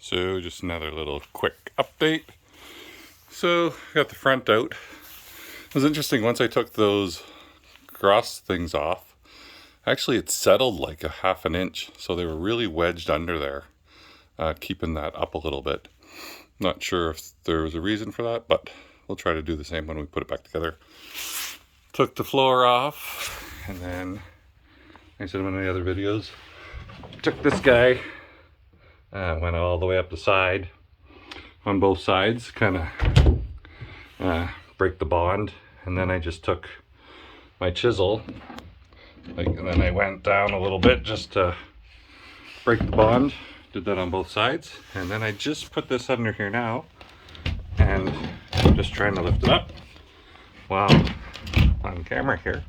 So just another little quick update. So got the front out. It was interesting, once I took those cross things off, actually it settled like a half an inch. So they were really wedged under there, keeping that up a little bit. Not sure if there was a reason for that, but we'll try to do the same when we put it back together. Took the floor off, and then, like I said in one of the other videos, took this guy, went all the way up the side, on both sides, kind of break the bond, and then I just took my chisel, and then I went down a little bit just to break the bond. Did that on both sides, and then I just put this under here now, and I'm just trying to lift it up. Wow, on camera here.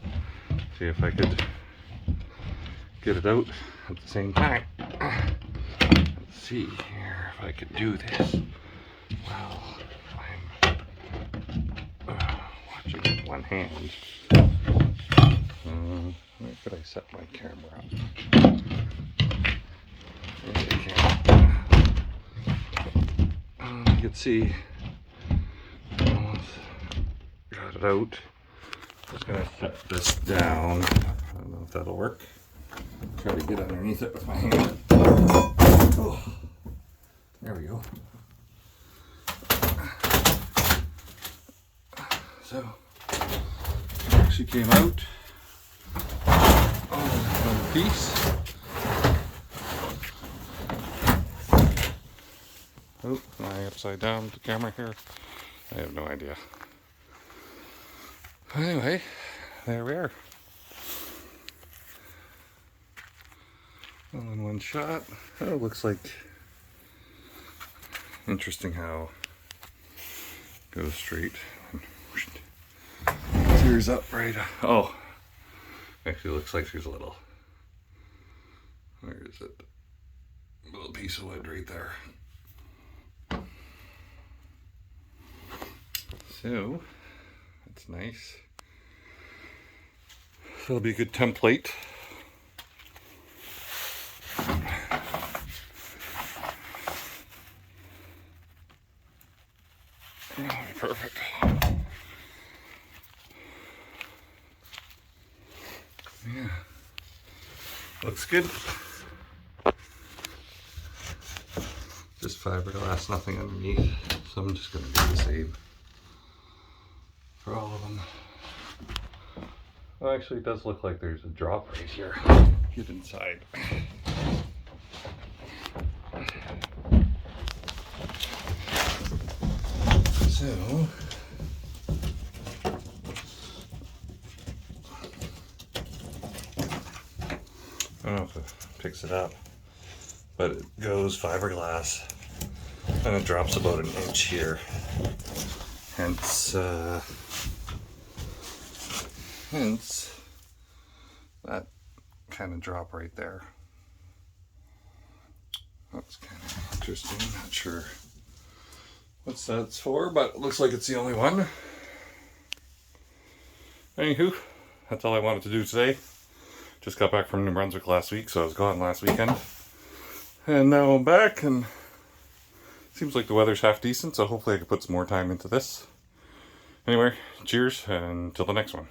See if I could get it out at the same time. Let's see here if I could do this. Well, I'm watching with one hand. Where could I set my camera up? You can see, almost got it out. Just gonna set this down. I don't know if that'll work. Try to get underneath it with my hand. Oh, there we go. So, it actually came out all in one piece. Oh, am I upside down with the camera here? I have no idea. Anyway, there we are. All in one shot. Oh, it looks like interesting how it goes straight. Tears up right. Oh, actually looks like there's a little. Where is it? A little piece of wood right there. So that's nice. That'll be a good template. Oh, perfect. Yeah, looks good. Just fiberglass, nothing underneath. So I'm just going to do the same for all of them. Well, actually, it does look like there's a drop right here. Get inside. So, I don't know if it picks it up, but it goes fiberglass and it drops about an inch here. Hence that kind of drop right there. That's kind of interesting. Not sure what that's for, but it looks like it's the only one. Anywho, that's all I wanted to do today. Just got back from New Brunswick last week, so I was gone last weekend. And now I'm back, and seems like the weather's half decent, so hopefully I can put some more time into this. Anyway, cheers, and until the next one.